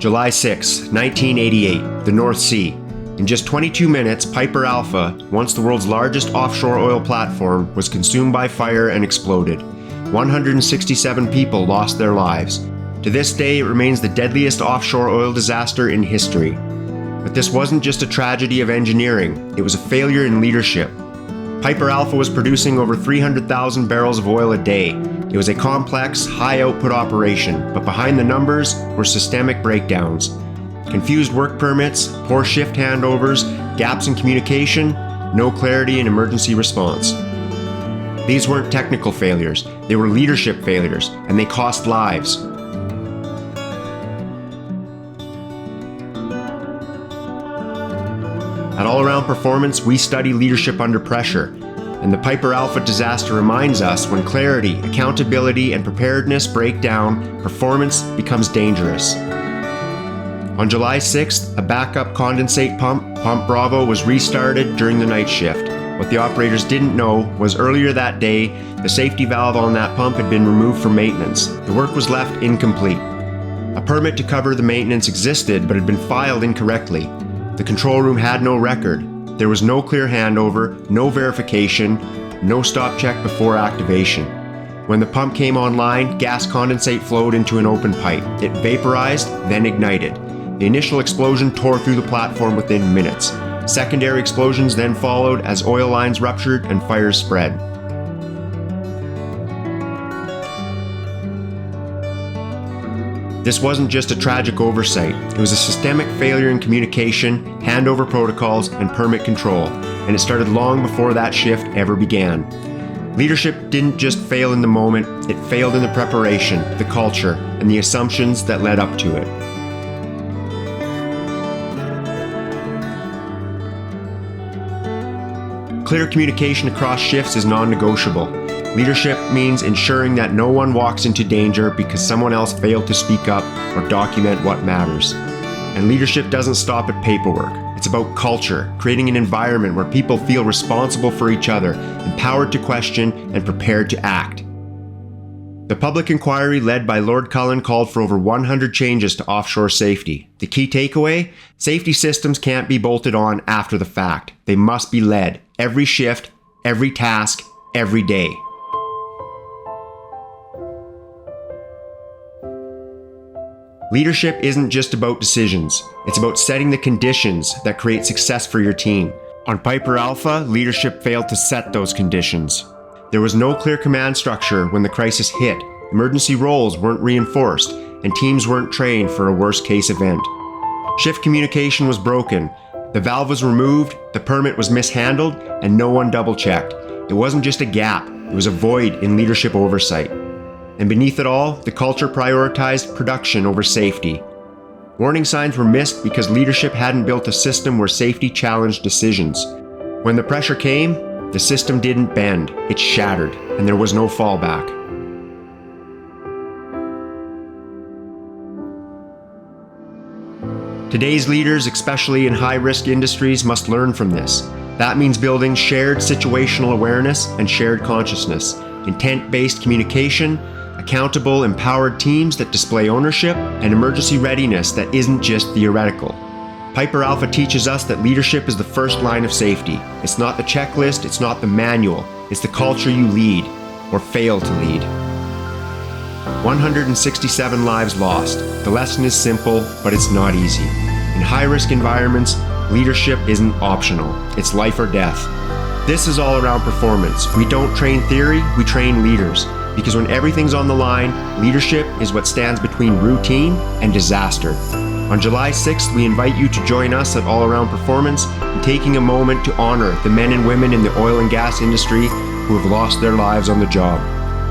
July 6, 1988, the North Sea. In just 22 minutes, Piper Alpha, once the world's largest offshore oil platform, was consumed by fire and exploded. 167 people lost their lives. To this day, it remains the deadliest offshore oil disaster in history. But this wasn't just a tragedy of engineering, it was a failure in leadership. Piper Alpha was producing over 300,000 barrels of oil a day. It was a complex, high-output operation, but behind the numbers were systemic breakdowns. Confused work permits, poor shift handovers, gaps in communication, no clarity in emergency response. These weren't technical failures, they were leadership failures, and they cost lives. At All Around Performance, we study leadership under pressure, and the Piper Alpha disaster reminds us when clarity, accountability, and preparedness break down, performance becomes dangerous. On July 6th, a backup condensate pump, Pump Bravo, was restarted during the night shift. What the operators didn't know was earlier that day, the safety valve on that pump had been removed for maintenance. The work was left incomplete. A permit to cover the maintenance existed, but had been filed incorrectly. The control room had no record. There was no clear handover, no verification, no stop check before activation. When the pump came online, gas condensate flowed into an open pipe. It vaporized, then ignited. The initial explosion tore through the platform within minutes. Secondary explosions then followed as oil lines ruptured and fires spread. This wasn't just a tragic oversight, it was a systemic failure in communication, handover protocols, and permit control, and it started long before that shift ever began. Leadership didn't just fail in the moment, it failed in the preparation, the culture, and the assumptions that led up to it. Clear communication across shifts is non-negotiable. Leadership means ensuring that no one walks into danger because someone else failed to speak up or document what matters. And leadership doesn't stop at paperwork. It's about culture, creating an environment where people feel responsible for each other, empowered to question, and prepared to act. The public inquiry led by Lord Cullen called for over 100 changes to offshore safety. The key takeaway? Safety systems can't be bolted on after the fact. They must be led, every shift, every task, every day. Leadership isn't just about decisions, it's about setting the conditions that create success for your team. On Piper Alpha, leadership failed to set those conditions. There was no clear command structure when the crisis hit, emergency roles weren't reinforced, and teams weren't trained for a worst-case event. Shift communication was broken, the valve was removed, the permit was mishandled, and no one double-checked. It wasn't just a gap, it was a void in leadership oversight. And beneath it all, the culture prioritized production over safety. Warning signs were missed because leadership hadn't built a system where safety challenged decisions. When the pressure came, the system didn't bend, it shattered, and there was no fallback. Today's leaders, especially in high-risk industries, must learn from this. That means building shared situational awareness and shared consciousness, intent-based communication, accountable, empowered teams that display ownership, and emergency readiness that isn't just theoretical. Piper Alpha teaches us that leadership is the first line of safety. It's not the checklist, it's not the manual, it's the culture you lead, or fail to lead. 167 lives lost. The lesson is simple, but it's not easy. In high-risk environments, leadership isn't optional. It's life or death. This is All Around Performance. We don't train theory, we train leaders. Because when everything's on the line, leadership is what stands between routine and disaster. On July 6th, we invite you to join us at All Around Performance in taking a moment to honor the men and women in the oil and gas industry who have lost their lives on the job.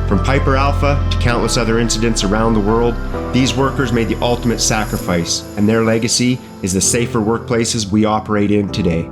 From Piper Alpha to countless other incidents around the world, these workers made the ultimate sacrifice, and their legacy is the safer workplaces we operate in today.